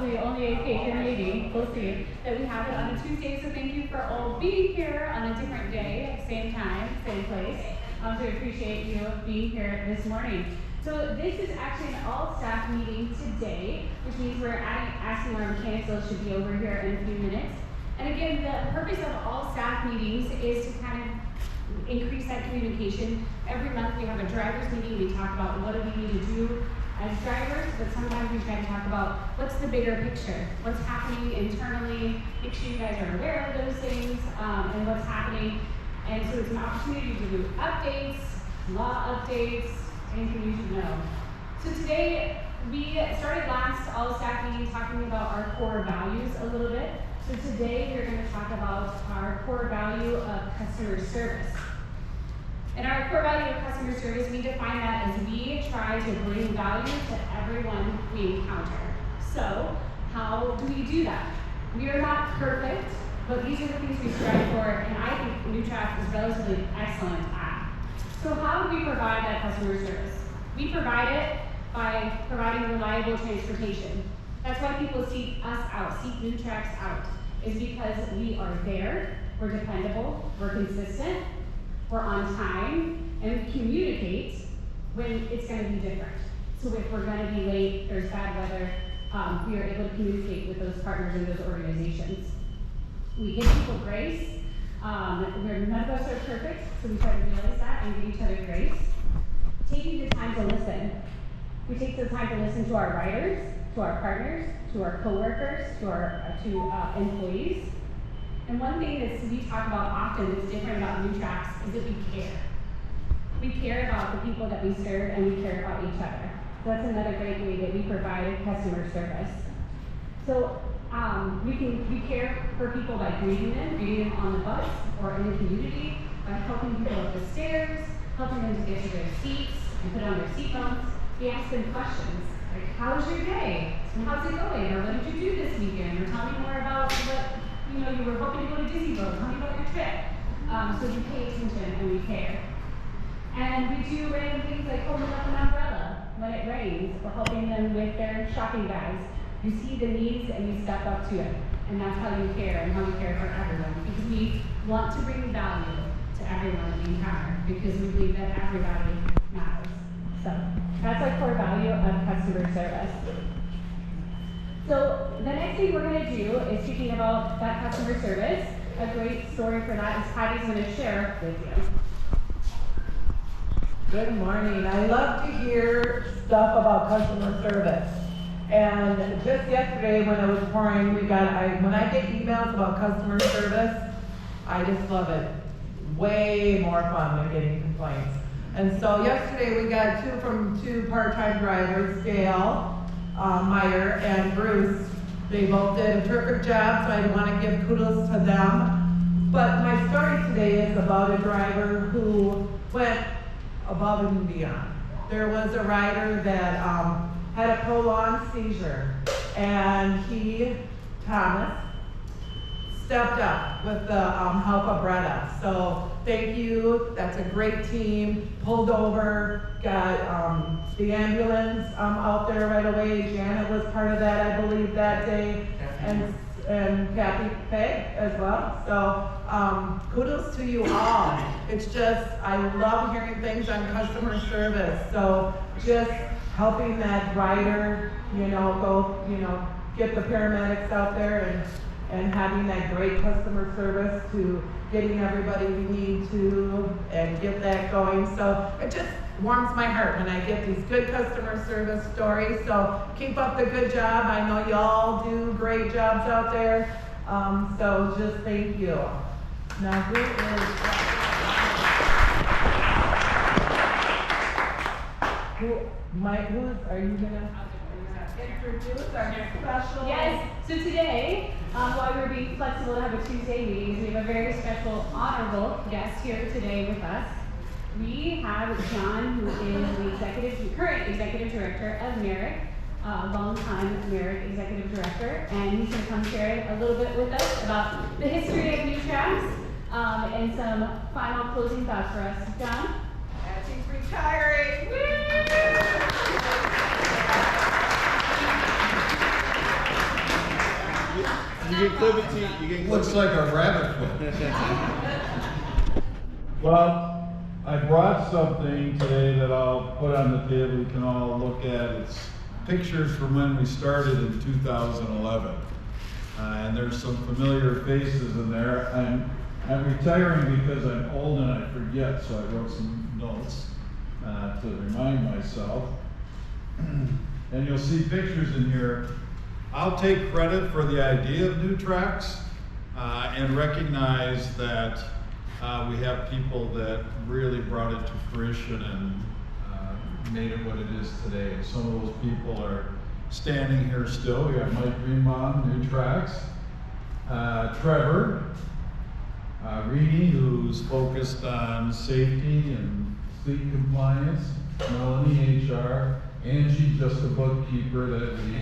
probably only occasion, maybe, we'll see, that we have it on a Tuesday. So thank you for all being here on a different day, same time, same place. So we appreciate you being here this morning. So this is actually an all-staff meeting today, which means we're asking our mechanics, those should be over here in a few minutes. And again, the purpose of all staff meetings is to kind of increase that communication. Every month we have a driver's meeting. We talk about what do we need to do as drivers, but sometimes we try to talk about what's the bigger picture, what's happening internally. Make sure you guys are aware of those things and what's happening. And so it's an opportunity to do updates, law updates, anything you should know. So today we started last all staff meeting talking about our core values a little bit. So today we're going to talk about our core value of customer service. And our core value of customer service, we define that as we try to bring value to everyone we encounter. So how do we do that? We are not perfect, but these are the things we strive for, and I think Newtrax is relatively excellent at. So how do we provide that customer service? We provide it by providing reliable transportation. That's why people seek us out, seek Newtrax out, is because we are there, we're dependable, we're consistent, we're on time, and we communicate when it's going to be different. So if we're going to be late, there's bad weather, we are able to communicate with those partners and those organizations. We give people grace. None of us are perfect, so we try to realize that and give each other grace. Taking the time to listen. We take the time to listen to our riders, to our partners, to our coworkers, to our employees. And one thing that we talk about often that's different about Newtrax is that we care. We care about the people that we serve, and we care about each other. So that's another great way that we provide customer service. So we care for people by greeting them on the bus or in the community, by helping people up the stairs, helping them to get to their seats and put on their seatbelts. We ask them questions like, how's your day? And how's it going? Or what did you do this weekend? Or tell me more about what you were hoping to go to Disney World. Tell me about your trip. So we pay attention and we care. And we do random things like holding up an umbrella when it rains, or helping them with their shopping bags. You see the needs and you step up to it. And that's how you care and how we care for everyone. Because we want to bring value to everyone that we encounter, because we believe that everybody matters. So that's our core value of customer service. So the next thing we're going to do is speaking about that customer service. A great story for that is Patty's going to share with you. Good morning. I love to hear stuff about customer service. And just yesterday when it was pouring, when I get emails about customer service, I just love it. Way more fun than getting complaints. And so yesterday we got two part-time drivers, Gail Meyer and Bruce. They both did a terrific job, so I want to give kudos to them. But my story today is about a driver who went above and beyond. There was a rider that had a prolonged seizure, and Thomas, stepped up with the help of Bretta. So thank you, that's a great team. Pulled over, got the ambulance out there right away. Janet was part of that, I believe, that day, and Kathy Peg as well. So kudos to you all. It's just, I love hearing things on customer service. So just helping that rider, get the paramedics out there and having that great customer service to getting everybody we need to and get that going. So it just warms my heart when I get these good customer service stories. So keep up the good job. I know you all do great jobs out there. So just thank you. Now are you gonna introduce our special? Yes, so today, while we're being flexible to have a Tuesday meeting, we have a very special honorable guest here today with us. We have John, who is the current executive director of Merrick, longtime Merrick executive director, and he's going to come share a little bit with us about the history of Newtrax and some final closing thoughts for us. John? As he's retiring. Woo! can clip it to you can clip Looks it. like a rabbit foot. Well, I brought something today that I'll put on the table you can all look at. It's pictures from when we started in 2011. And there's some familiar faces in there. I'm retiring because I'm old and I forget, so I wrote some notes to remind myself. And you'll see pictures in here. I'll take credit for the idea of Newtrax and recognize that we have people that really brought it to fruition and made it what it is today. Some of those people are standing here still. We have Mike Greenbaum, Newtrax, Trevor, Reedy, who's focused on safety and fleet compliance, Melanie, HR, Angie, just a bookkeeper that we,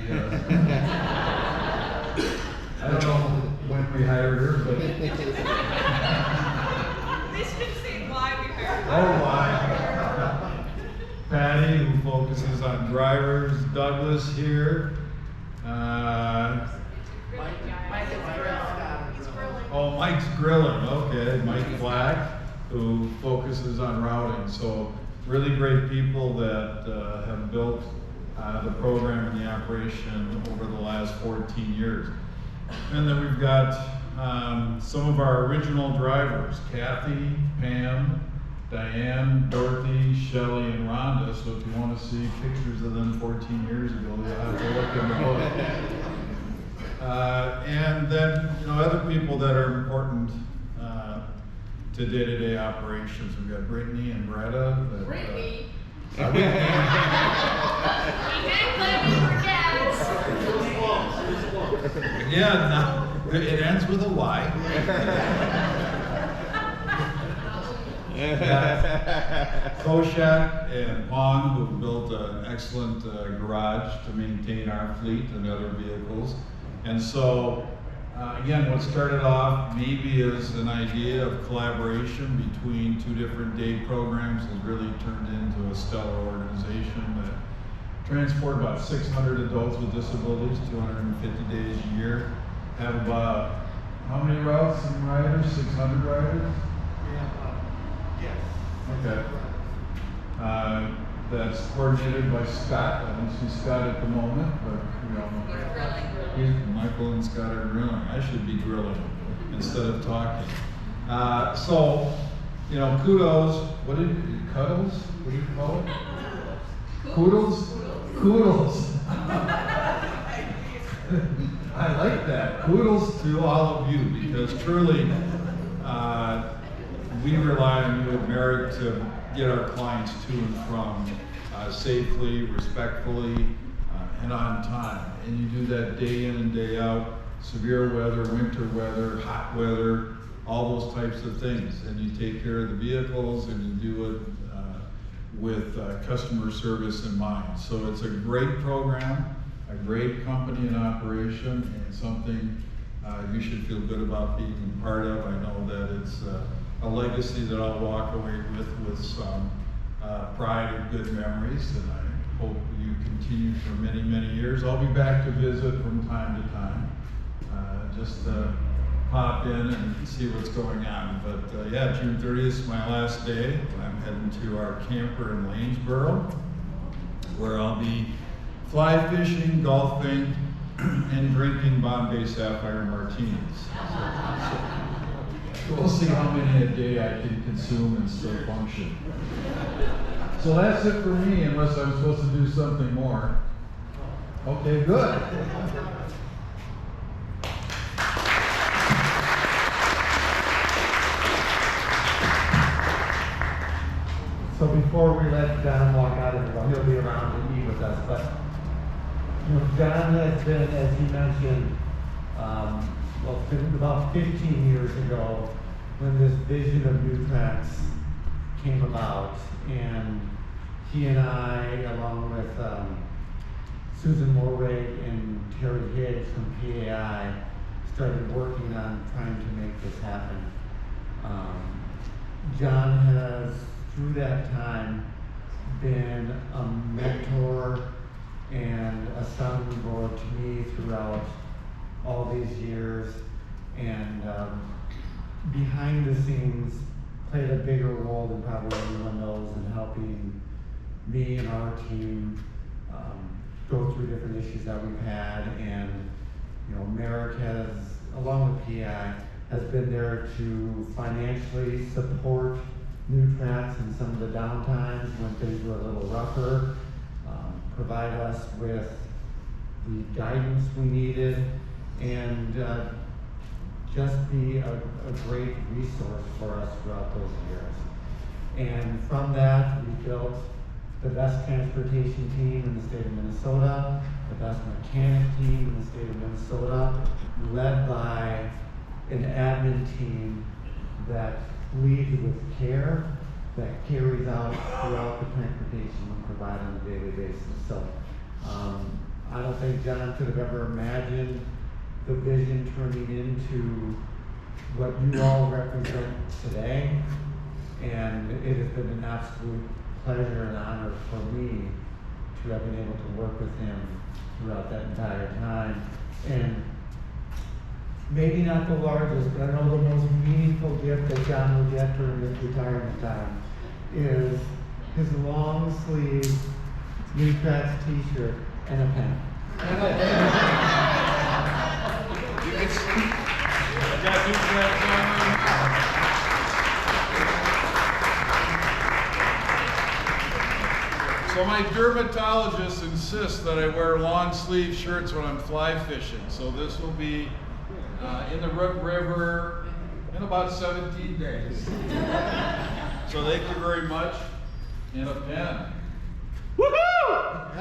I don't know when we hired her, but. They should say why we hired her. Oh, why? Patty, who focuses on drivers, Douglas here. Mike's grilling, okay. Mike Black, who focuses on routing. So really great people that have built the program and the operation over the last 14 years. And then we've got some of our original drivers, Kathy, Pam, Diane, Dorothy, Shelley, and Rhonda. So if you want to see pictures of them 14 years ago, you'll have to look in the book. And then, other people that are important to day-to-day operations. We've got Brittany and Bretta. Brittany? Brittany. We can't claim Yeah, no, it ends with a Y. Koshak and Pong, who built an excellent garage to maintain our fleet and other vehicles. And so, again, what started off maybe as an idea of collaboration between two different day programs has really turned into a stellar organization that transport about 600 adults with disabilities, 250 days a year. Have about, how many routes and riders? 600 riders? Yes. Okay. That's coordinated by Scott. I don't see Scott at the moment, but we all know. Michael and Scott are grilling. I should be grilling instead of talking. So, kudos. What did you, cuddles? What do you call it? Kudos? Kudos. I like that. Kudos to all of you, because truly, we rely on you at Merrick to get our clients to and from safely, respectfully, and on time. And you do that day in and day out, severe weather, winter weather, hot weather, all those types of things. And you take care of the vehicles and you do it with customer service in mind. So it's a great program, a great company in operation, and something you should feel good about being part of. I know that it's a legacy that I'll walk away with some pride and good memories, and I hope you continue for many, many years. I'll be back to visit from time to time, just pop in and see what's going on. But yeah, June 30th is my last day. I'm heading to our camper in Lanesboro, where I'll be fly fishing, golfing, and drinking Bombay Sapphire martinis. So we'll see how many a day I can consume and still function. So that's it for me, unless I'm supposed to do something more. Okay, good. So before we let John walk out of here, he'll be around to eat with us, but John has been, as he mentioned, well, it's been about 15 years ago when this vision of Newtrax came about, and he and I, along with Susan Morway and Terry Higgs from PAI, started working on trying to make this happen. John has, through that time, been a mentor and a sounding board to me throughout all these years, and behind the scenes played a bigger role than probably anyone knows in helping me and our team go through different issues that we've had. And you know, Merrick has, along with PI, has been there to financially support Newtrax in some of the downtimes when things were a little rougher, provide us with the guidance we needed, and just be a great resource for us throughout those years. And from that, we built the best transportation team in the state of Minnesota, the best mechanic team in the state of Minnesota, led by an admin team that leads with care, that carries out throughout the transportation we provide on a daily basis. So I don't think John could have ever imagined the vision turning into what you all represent today. And it has been an absolute pleasure and honor for me to have been able to work with him throughout that entire time. And maybe not the largest, but I know the most meaningful gift that John will get during his retirement time is his long sleeve Newtrax t-shirt and a pen. So my dermatologist insists that I wear long sleeve shirts when I'm fly fishing. So this will be in the Rook River in about 17 days. So thank you very much. And a pen. Woohoo!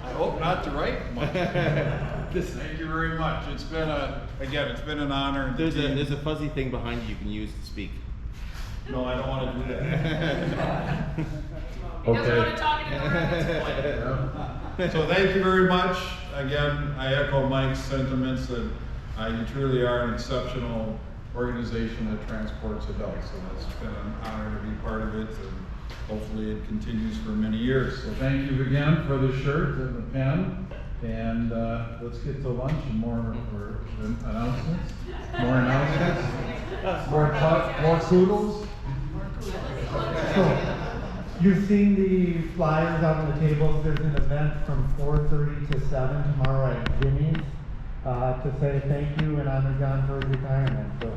I hope not to write much. Thank you very much. It's been it's been an honor. There's a fuzzy thing behind you can use to speak. No, I don't want to do that. He doesn't want to talk anymore at this point. So thank you very much. Again, I echo Mike's sentiments that you truly are an exceptional organization that transports adults, and it's been an honor to be part of it, and hopefully it continues for many years. So thank you again for the shirt and the pen, and let's get to lunch and more announcements. More kudos. So, you've seen the flyers out on the tables. There's an event from 4:30 to 7 tomorrow at Jimmy's to say thank you and honor John for his retirement. So,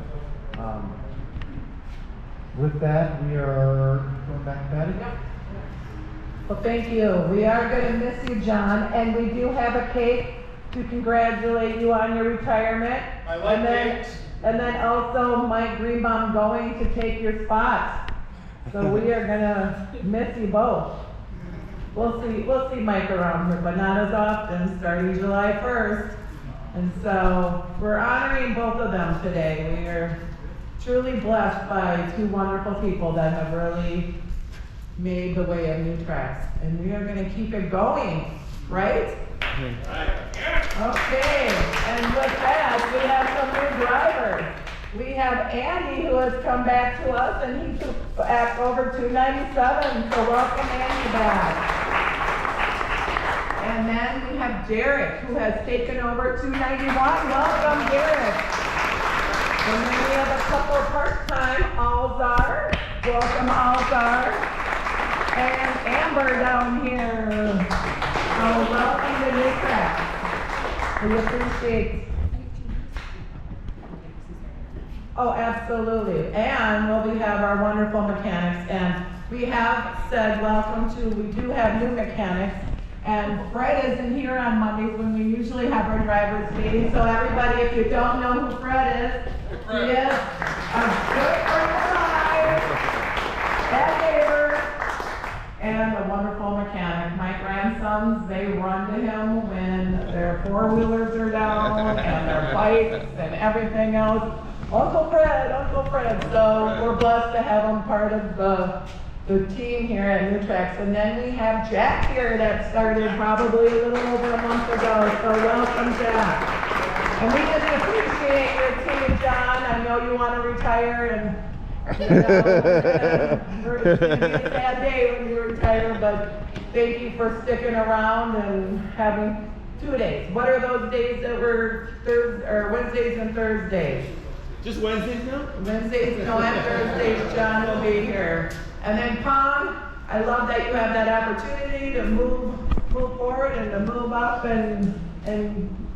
with that, we are going back to Patty. Well, thank you. We are going to miss you, John, and we do have a cake to congratulate you on your retirement. I like cakes. And then also Mike Greenbaum going to take your spot. So we are gonna miss you both. We'll see Mike around here, but not as often, starting July 1st. And so we're honoring both of them today. We are truly blessed by two wonderful people that have really made the way of Newtrax. And we are gonna keep it going, right? Okay, and with that, we have some new drivers. We have Andy, who has come back to us, and he took back over 297, so welcome Andy back. And then we have Derek, who has taken over 291. Welcome, Derek. And then we have a couple part-time, Alzar. Welcome, Alzar. And Amber down here. So welcome to Newtrax. We appreciate. Oh, absolutely. And we have our wonderful mechanics, and we have said we do have new mechanics, and Fred isn't here on Mondays when we usually have our drivers meeting. So everybody, if you don't know who Fred is, he is a good friend of mine, and neighbor, and a wonderful mechanic. My grandsons, they run to him when their four-wheelers are down and their bikes and everything else. Uncle Fred. So we're blessed to have him part of the team here at Newtrax. And then we have Jack here that started probably a little over a month ago. So welcome, Jack. And we just appreciate your team, John. I know you want to retire, and you know, it's going to be a sad day when you retire, but thank you for sticking around and having 2 days. What are those days that were Wednesdays and Thursdays? Just Wednesdays now? Wednesdays, no, and Thursdays, John will be here. And then Pom, I love that you have that opportunity to move forward and to move up and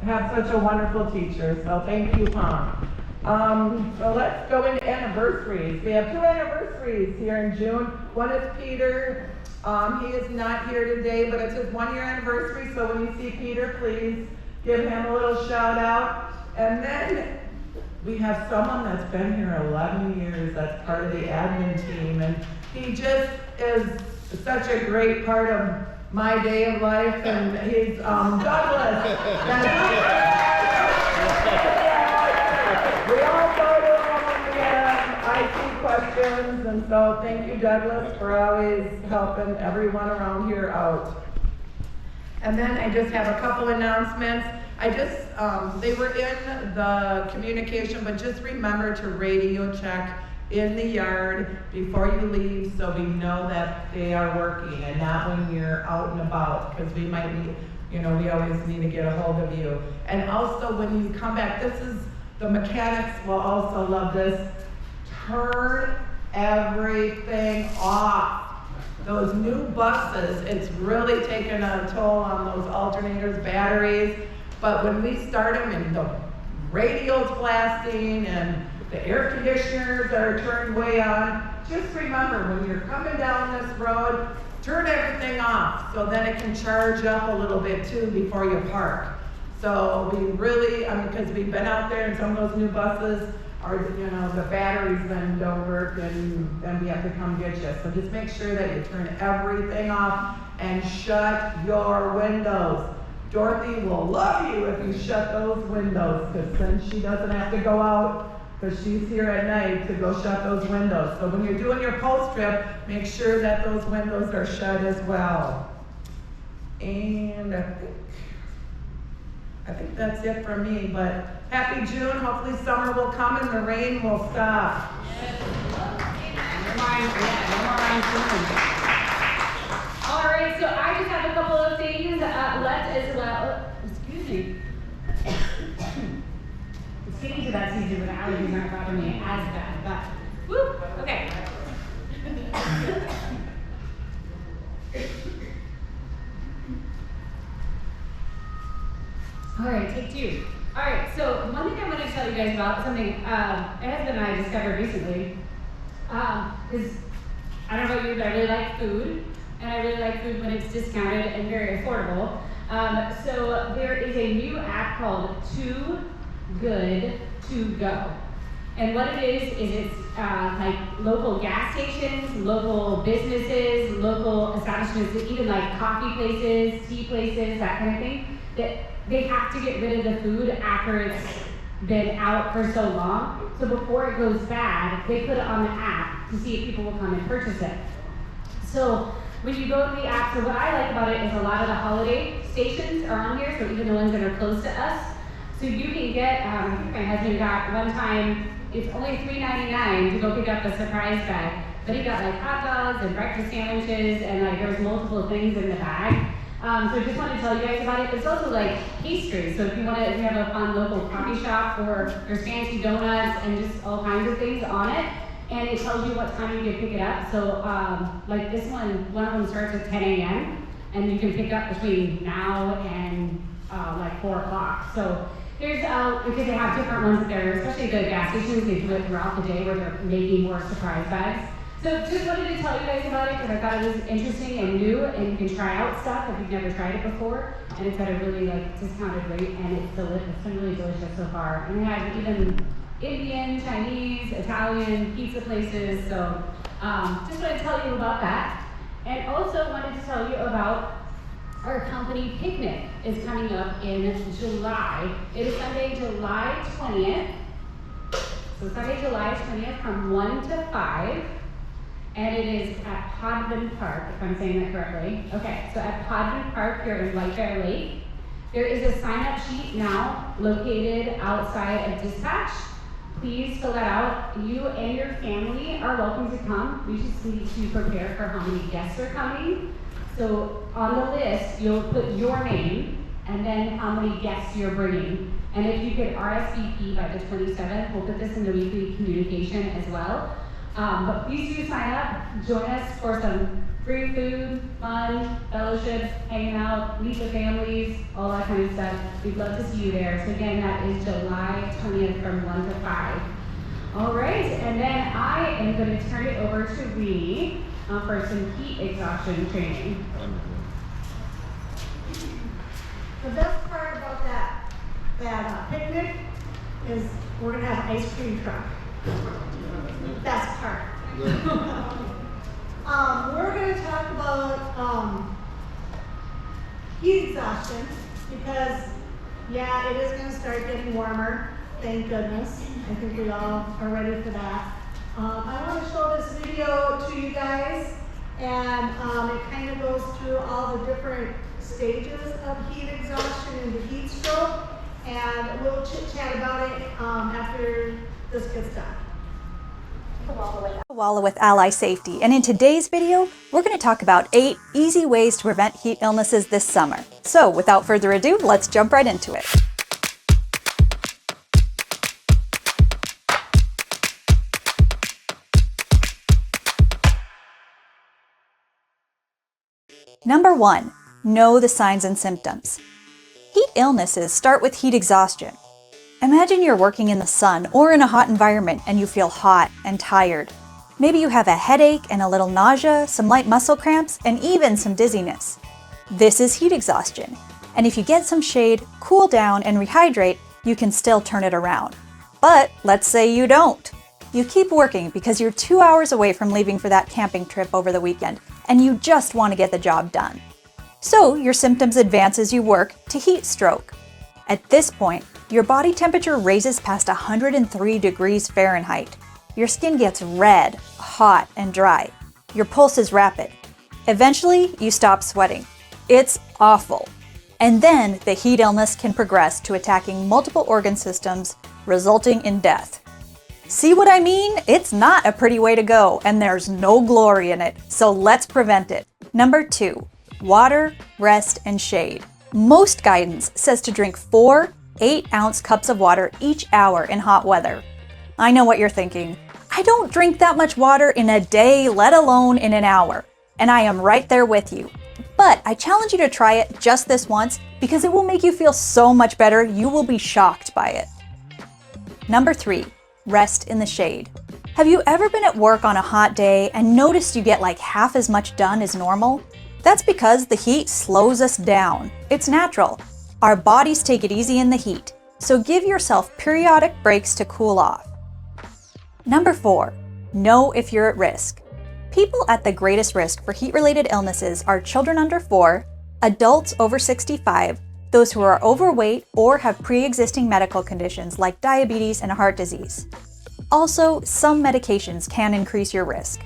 have such a wonderful teacher. So thank you, Pom. So let's go into anniversaries. We have 2 anniversaries here in June. One is Peter. He is not here today, but it's his 1-year anniversary. So when you see Peter, please give him a little shout out. And then we have someone that's been here 11 years. That's part of the admin team. And he just is such a great part of my day of life. And he's Douglas. We all go to him when we have IT questions, and so thank you, Douglas, for always helping everyone around here out. And then I just have a couple announcements. They were in the communication, but just remember to radio check in the yard before you leave so we know that they are working and not when you're out and about, because we might need, we always need to get a hold of you. And also when you come back, the mechanics will also love this. Turn everything off. Those new buses, it's really taken a toll on those alternators, batteries. But when we start them and the radio's blasting and the air conditioners are turned way on, just remember when you're coming down this road, turn everything off so then it can charge up a little bit too before you park. So we really, because we've been out there and some of those new buses are, the batteries then don't work and then we have to come get you. So just make sure that you turn everything off and shut your windows. Dorothy will love you if you shut those windows, because then she doesn't have to go out, because she's here at night to go shut those windows. So when you're doing your post trip, make sure that those windows are shut as well. And I think that's it for me, but happy June. Hopefully summer will come and the rain will stop. All right, so I just have a couple of things left as well. Excuse me. It's getting to that season where the allergies aren't bothering me as bad, but woo, okay. All right, take 2. All right, so one thing I want to tell you guys about, something my husband and I discovered recently, is, I don't know about you, but I really like food, and I really like food when it's discounted and very affordable. So there is a new app called Too Good To Go. And what it is it's like local gas stations, local businesses, local establishments, even like coffee places, tea places, that kind of thing, that they have to get rid of the food after it's been out for so long. So before it goes bad, they put it on the app to see if people will come and purchase it. So when you go to the app, so what I like about it is a lot of the holiday stations are on here, so even the ones that are close to us. So you can get, my husband got one time, it's only $3.99 to go pick up a surprise bag. But he got like hot dogs and breakfast sandwiches and like there was multiple things in the bag. So I just wanted to tell you guys about it. It's also like pastries. So if you have a fun local coffee shop, or there's fancy donuts and just all kinds of things on it. And it tells you what time you can pick it up. So like this one of them starts at 10 a.m. and you can pick up between now and like 4 o'clock. So there's, because they have different ones there, especially the gas stations, they do it throughout the day where they're making more surprise bags. So just wanted to tell you guys about it because I thought it was interesting and new, and you can try out stuff if you've never tried it before. And it's at a really like discounted rate, and it's been really delicious so far. And we have even Indian, Chinese, Italian, pizza places. So just want to tell you about that. And also wanted to tell you about our company picnic is coming up in July. It is Sunday, July 20th. So Sunday, July 20th from 1 to 5. And it is at Podman Park, if I'm saying that correctly. Okay, so at Podman Park here in White Bear Lake. There is a sign-up sheet now located outside of dispatch. Please fill that out. You and your family are welcome to come. We just need to prepare for how many guests are coming. So on the list, you'll put your name, and then how many guests you're bringing. And if you could RSVP by the 27th, we'll put this in the weekly communication as well. But please do sign up, join us for some free food, fun, fellowship, hanging out, meet the families, all that kind of stuff. We'd love to see you there. So again, that is July 20th from 1 to 5. All right, and then I am going to turn it over to Reenie for some heat exhaustion training. The best part about that picnic is we're gonna have an ice cream truck. Best part. We're gonna talk about heat exhaustion because yeah, it is gonna start getting warmer. Thank goodness. I think we all are ready for that. I want to show this video to you guys, and it kind of goes through all the different stages of heat exhaustion and the heat stroke, and we'll chit chat about it after this gets done. Walla with Ally Safety, and in today's video, we're going to talk about 8 easy ways to prevent heat illnesses this summer. So without further ado, let's jump right into it. Number 1, know the signs and symptoms. Heat illnesses start with heat exhaustion. Imagine you're working in the sun or in a hot environment and you feel hot and tired. Maybe you have a headache and a little nausea, some light muscle cramps, and even some dizziness. This is heat exhaustion. And if you get some shade, cool down, and rehydrate, you can still turn it around. But let's say you don't. You keep working because you're 2 hours away from leaving for that camping trip over the weekend, and you just want to get the job done. So your symptoms advance as you work to heat stroke. At this point, your body temperature raises past 103 degrees Fahrenheit. Your skin gets red, hot, and dry. Your pulse is rapid. Eventually, you stop sweating. It's awful. And then the heat illness can progress to attacking multiple organ systems, resulting in death. See what I mean? It's not a pretty way to go, and there's no glory in it, so let's prevent it. Number 2, water, rest, and shade. Most guidance says to drink 4 8-ounce cups of water each hour in hot weather. I know what you're thinking. I don't drink that much water in a day, let alone in an hour. And I am right there with you. But I challenge you to try it just this once because it will make you feel so much better, you will be shocked by it. Number 3, rest in the shade. Have you ever been at work on a hot day and noticed you get like half as much done as normal? That's because the heat slows us down. It's natural. Our bodies take it easy in the heat, so give yourself periodic breaks to cool off. Number 4, know if you're at risk. People at the greatest risk for heat-related illnesses are children under 4, adults over 65, those who are overweight or have pre-existing medical conditions like diabetes and heart disease. Also, some medications can increase your risk.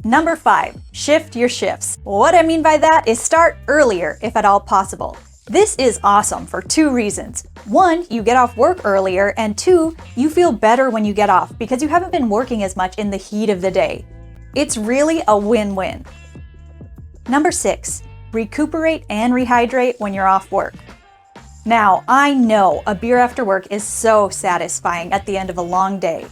Number 5, shift your shifts. What I mean by that is start earlier if at all possible. This is awesome for 2 reasons. 1, you get off work earlier, and 2, you feel better when you get off because you haven't been working as much in the heat of the day. It's really a win-win. Number 6, recuperate and rehydrate when you're off work. Now, I know a beer after work is so satisfying at the end of a long day.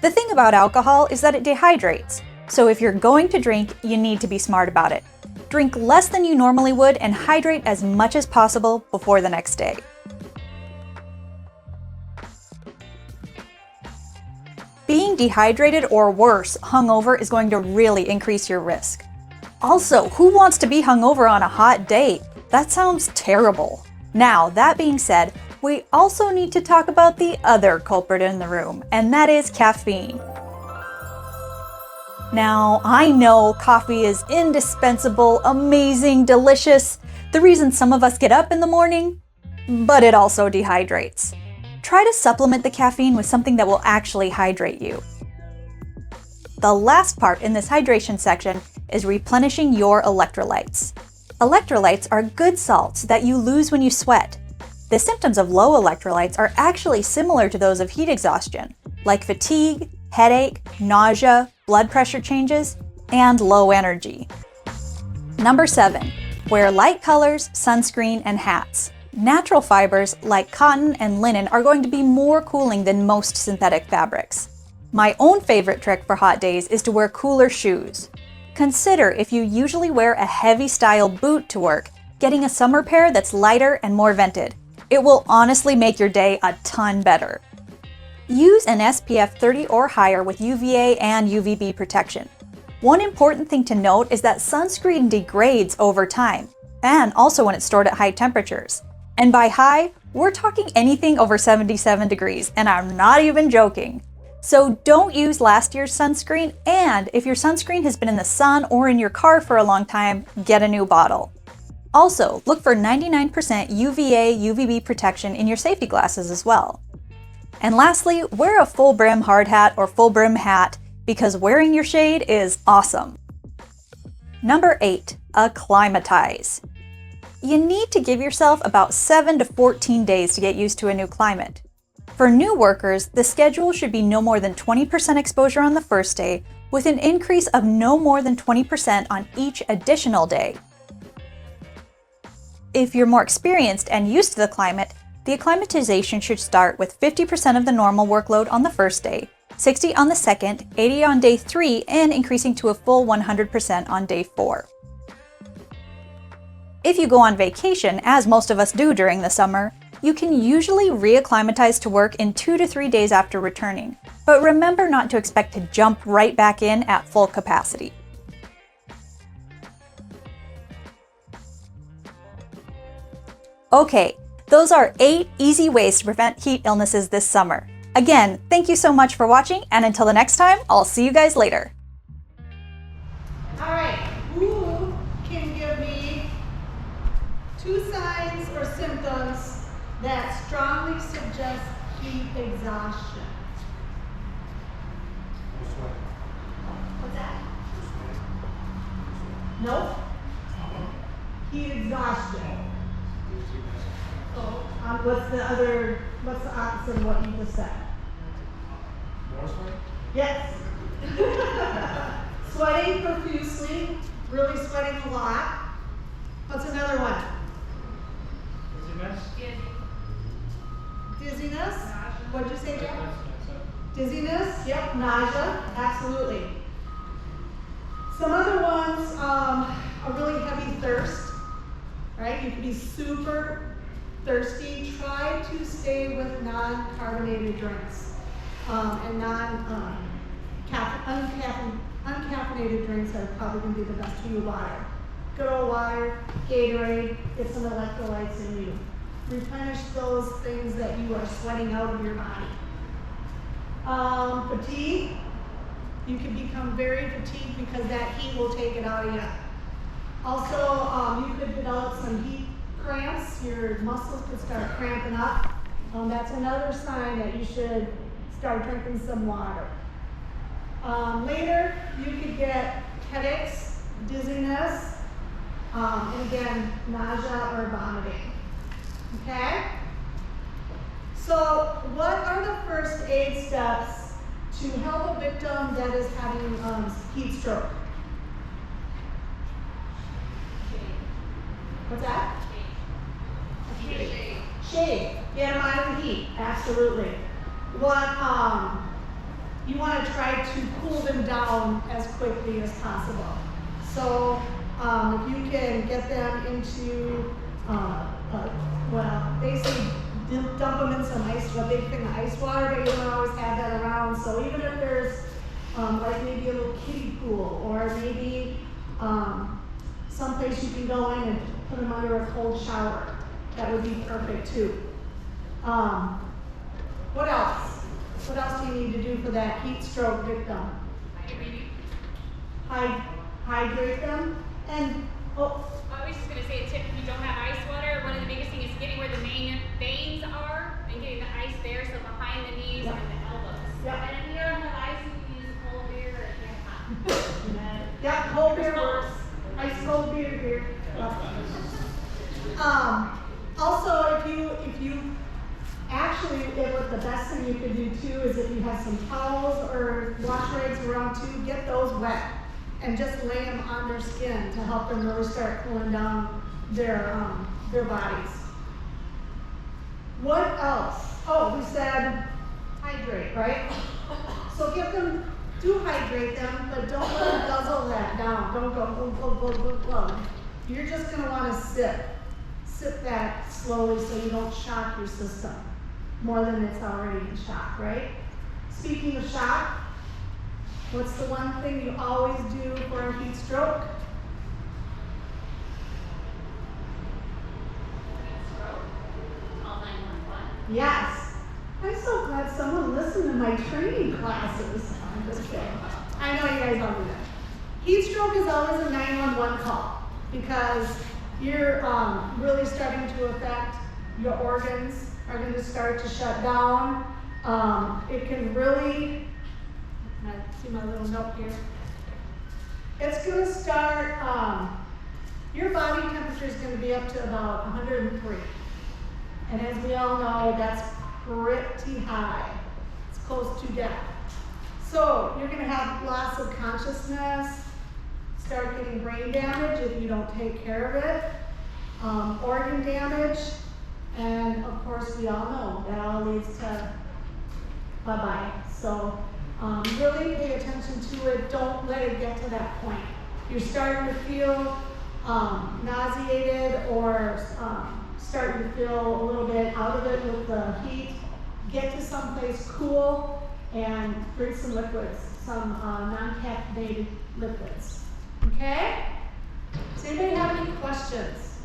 The thing about alcohol is that it dehydrates. So if you're going to drink, you need to be smart about it. Drink less than you normally would and hydrate as much as possible before the next day. Being dehydrated or worse, hungover is going to really increase your risk. Also, who wants to be hungover on a hot day? That sounds terrible. Now, that being said, we also need to talk about the other culprit in the room, and that is caffeine. Now, I know coffee is indispensable, amazing, delicious, the reason some of us get up in the morning, but it also dehydrates. Try to supplement the caffeine with something that will actually hydrate you. The last part in this hydration section is replenishing your electrolytes. Electrolytes are good salts that you lose when you sweat. The symptoms of low electrolytes are actually similar to those of heat exhaustion, like fatigue, headache, nausea, blood pressure changes, and low energy. Number 7, wear light colors, sunscreen, and hats. Natural fibers like cotton and linen are going to be more cooling than most synthetic fabrics. My own favorite trick for hot days is to wear cooler shoes. Consider if you usually wear a heavy style boot to work, getting a summer pair that's lighter and more vented. It will honestly make your day a ton better. Use an SPF 30 or higher with UVA and UVB protection. One important thing to note is that sunscreen degrades over time, and also when it's stored at high temperatures. And by high, we're talking anything over 77 degrees, and I'm not even joking. So don't use last year's sunscreen, and if your sunscreen has been in the sun or in your car for a long time, get a new bottle. Also, look for 99% UVA, UVB protection in your safety glasses as well. And lastly, wear a full brim hard hat or full brim hat because wearing your shade is awesome. Number 8, acclimatize. You need to give yourself about 7 to 14 days to get used to a new climate. For new workers, the schedule should be no more than 20% exposure on the first day, with an increase of no more than 20% on each additional day. If you're more experienced and used to the climate, the acclimatization should start with 50% of the normal workload on the first day, 60% on the second, 80% on day 3, and increasing to a full 100% on day 4. If you go on vacation, as most of us do during the summer, you can usually reacclimatize to work in 2 to 3 days after returning, but remember not to expect to jump right back in at full capacity. Okay, those are 8 easy ways to prevent heat illnesses this summer. Again, thank you so much for watching, and until the next time, I'll see you guys later. All right, who can give me 2 signs or symptoms that strongly suggest heat exhaustion? What's that? Nope. Heat exhaustion. So, what's the opposite of what you just said? More sweat? Yes. Sweating profusely, really sweating a lot. What's another one? Dizziness? What'd you say, Jeff? Dizziness? Yep. Nausea? Absolutely. Some other ones, a really heavy thirst, right? You can be super thirsty. Try to stay with non-carbonated drinks and uncaffeinated drinks are probably going to be the best for you. Water. Good old water, Gatorade, get some electrolytes in you. Replenish those things that you are sweating out of your body. Fatigue. You can become very fatigued because that heat will take it out of you. Also, you could develop some heat cramps. Your muscles could start cramping up. That's another sign that you should start drinking some water. Later, you could get headaches, dizziness, and again, nausea or vomiting. Okay? So, what are the first aid steps to help a victim that is having heat stroke? What's that? Shade. Get them out of the heat. Absolutely. You want to try to cool them down as quickly as possible. So if you can get them into, they say dump them in some a big thing of ice water, but you don't always have that around. So even if there's like maybe a little kiddie pool, or maybe someplace you can go in and put them under a cold shower, that would be perfect too. What else? What else do you need to do for that heat stroke victim? hydrate them. And, oh, I was just gonna say a tip, if you don't have ice water, one of the biggest things is getting where the main veins are and getting the ice there, so behind the knees and the elbows. Yeah. And if you don't have ice, you can use a cold beer or a hot. yeah, cold beer works. Ice cold beer. Also, if you actually, what the best thing you could do too is if you have some towels or wash rags around too, get those wet and just lay them on their skin to help them really start cooling down their bodies. What else? Oh, we said hydrate, right? So do hydrate them, but don't let them guzzle that down. Don't go. You're just gonna wanna sip that slowly so you don't shock your system more than it's already in shock, right? Speaking of shock, what's the one thing you always do for a heat stroke? Call 911. Yes. I'm so glad someone listened to my training classes. I'm just kidding. I know you guys all do that. Heat stroke is always a 911 call because you're really starting to affect your organs are going to start to shut down. It can really, see my little note here. It's going to start, your body temperature is going to be up to about 103. And as we all know, that's pretty high. It's close to death. So you're going to have loss of consciousness, start getting brain damage if you don't take care of it, organ damage, and of course we all know that all leads to bye-bye. So really pay attention to it. Don't let it get to that point. You're starting to feel nauseated or starting to feel a little bit out of it with the heat. Get to someplace cool and drink some liquids, some non-caffeinated liquids. Okay? Does anybody have any questions?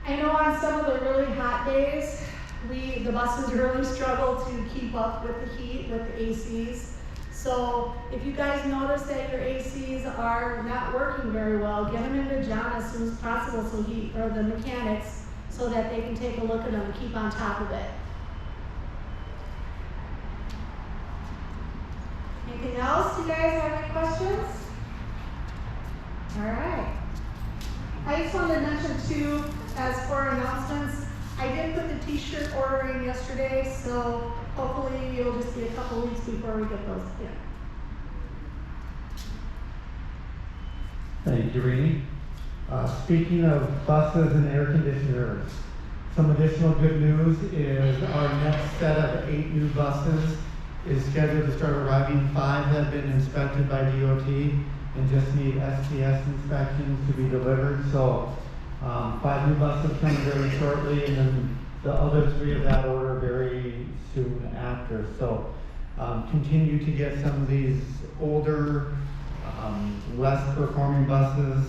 I know on some of the really hot days, the buses really struggle to keep up with the heat, with the ACs. So if you guys notice that your ACs are not working very well, get them into John as soon as possible or the mechanics, so that they can take a look at them and keep on top of it. Anything else? You guys have any questions? All right. I just wanted to mention too, as for announcements, I did put the t-shirt order in yesterday, so hopefully it'll just be a couple weeks before we get those in. Thank you, Rini. Speaking of buses and air conditioners, some additional good news is our next set of 8 new buses is scheduled to start arriving. 5 have been inspected by DOT and just need STS inspections to be delivered. So 5 new buses coming very shortly, and then the other 3 of that order very soon after. So continue to get some of these older, less performing buses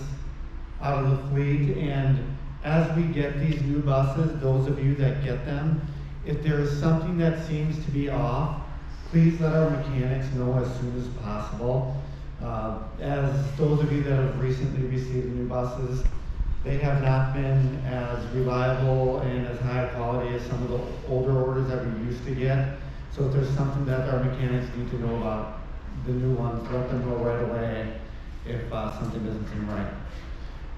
out of the fleet. And as we get these new buses, those of you that get them, if there is something that seems to be off, please let our mechanics know as soon as possible. As those of you that have recently received new buses, they have not been as reliable and as high quality as some of the older orders that we used to get. So if there's something that our mechanics need to know about the new ones, let them know right away if something doesn't seem right.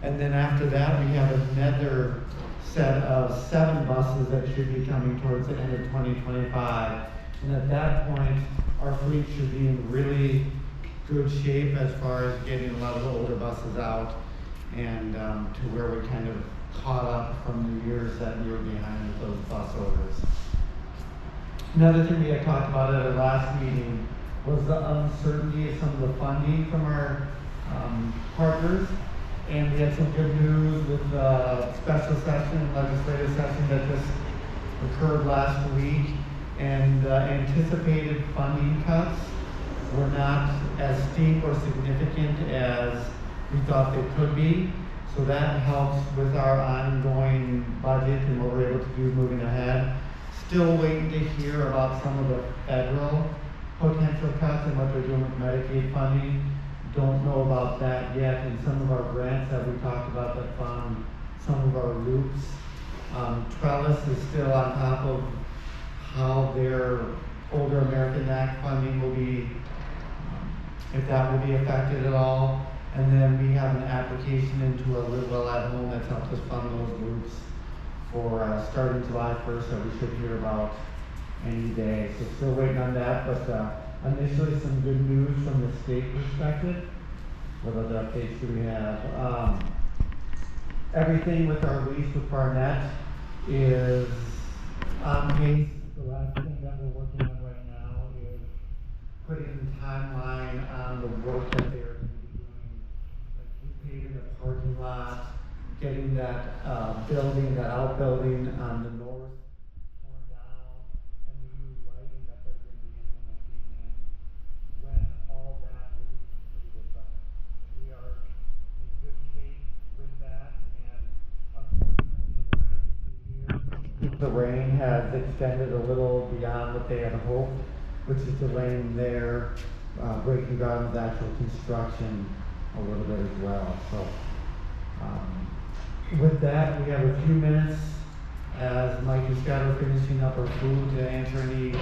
And then after that, we have another set of 7 buses that should be coming towards the end of 2025. And at that point, our fleet should be in really good shape as far as getting a lot of the older buses out and to where we kind of caught up from the years that we were behind with those bus orders. Another thing we had talked about at our last meeting was the uncertainty of some of the funding from our partners. And we had some good news with the special session, legislative session that just occurred last week. And anticipated funding cuts were not as steep or significant as we thought they could be. So that helps with our ongoing budget and what we're able to do moving ahead. Still waiting to hear about some of the federal potential cuts and what they're doing with Medicaid funding. Don't know about that yet. And some of our grants that we talked about that fund some of our loops. Trellis is still on top of how their Older American Act funding will be, if that will be affected at all. And then we have an application into a Live Well at Home that's helped us fund those loops for starting July 1st that we should hear about any day. So still waiting on that, but initially some good news from the state perspective. What other updates do we have? Everything with our lease with Barnett is on pace. The last thing that we're working on right now is putting the timeline on the work that they're going to be doing, like repaving the parking lot, getting that building, that outbuilding on the north torn down, and the new lighting that they're going to be implementing, and when all that will be completed. But we are in good shape with that, and unfortunately the work that we do here, the rain has extended a little beyond what they had hoped, which is delaying their breaking ground with actual construction a little bit as well. So with that, we have a few minutes as Mike and Scott are finishing up our food to answer any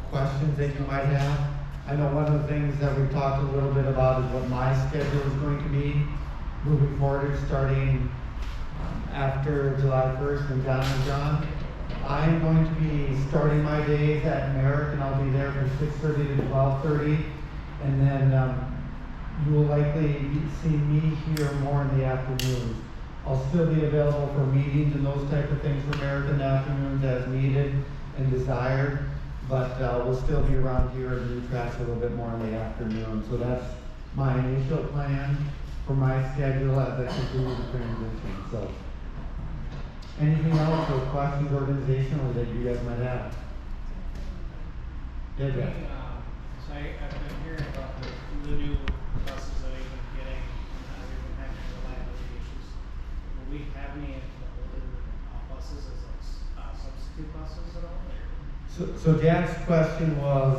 questions that you might have. I know one of the things that we talked a little bit about is what my schedule is going to be moving forward, starting after July 1st when John is gone. I am going to be starting my days at Merrick, and I'll be there from 6:30 to 12:30, and then you will likely see me here more in the afternoons. I'll still be available for meetings and those type of things for Merrick in the afternoons as needed and desired, but we'll still be around here at Newtrax a little bit more in the afternoon. So that's my initial plan for my schedule as I continue the transition. So anything else or questions organizationally that you guys might have? Yeah, Jeff. So I've been hearing about the new buses that we've been getting, they've been having reliability issues. Will we have any of the older buses as like substitute buses at all? So Jack's question was,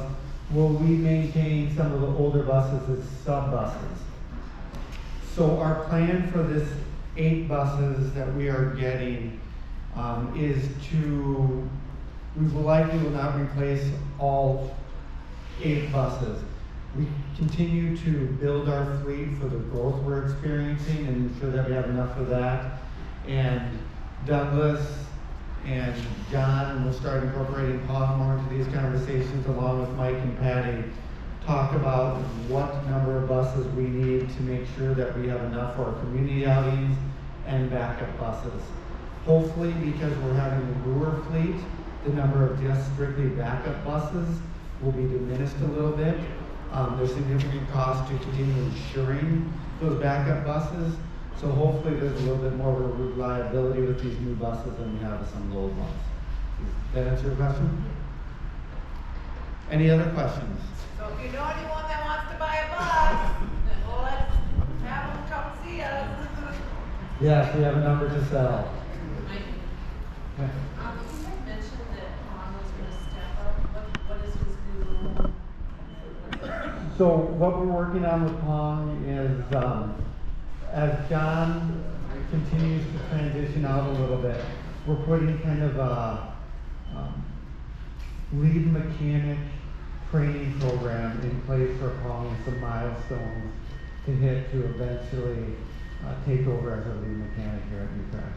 will we maintain some of the older buses as sub buses? So our plan for this 8 buses that we are getting is to, we will likely will not replace all 8 buses. We continue to build our fleet for the growth we're experiencing and ensure that we have enough of that. And Douglas and John, and we'll start incorporating Paul more into these conversations along with Mike and Patty, talk about what number of buses we need to make sure that we have enough for our community outings and backup buses. Hopefully, because we're having a newer fleet, the number of just strictly backup buses will be diminished a little bit. There's significant cost to continue insuring those backup buses. So hopefully there's a little bit more reliability with these new buses than we have with some of the old ones. Does that answer your question? Any other questions? So if you know anyone that wants to buy a bus, well, let's have them come see us. Yes, we have a number to sell. Yeah. You had mentioned that Ron was going to step up. What is his new role? So what we're working on with Pong is, as John continues to transition out a little bit, we're putting kind of a lead mechanic training program in place for Pong with some milestones to hit to eventually take over as a lead mechanic here at Newtrax.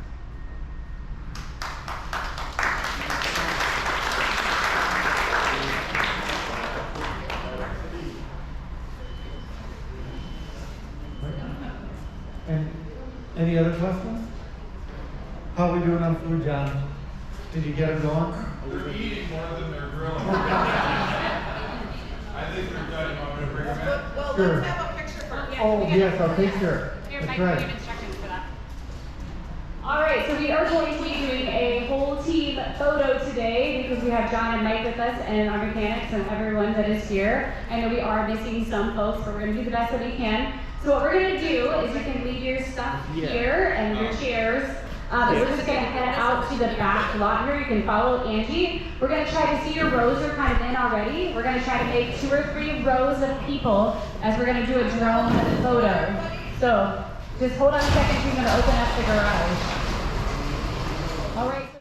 And any other questions? How are we doing on food, John? Did you get them going? They're eating more than they're grilling. I think they're done. I'm gonna bring them in. Well, Sure. let's have a picture first. Oh, yes, our picture. Here, That's Mike, right. give instructions for that. All right, so we are going to be doing a whole team photo today because we have John and Mike with us and our mechanics and everyone that is here. I know we are missing some folks, but we're going to do the best that we can. So what we're going to do is you can leave your stuff here and your chairs So we're just gonna head out to the back lot here. You can follow Angie. We're gonna try to see your rows are kind of in already. We're gonna try to make 2 or 3 rows of people as we're gonna do a drone photo. So just hold on a second. She's gonna open up the garage. All right.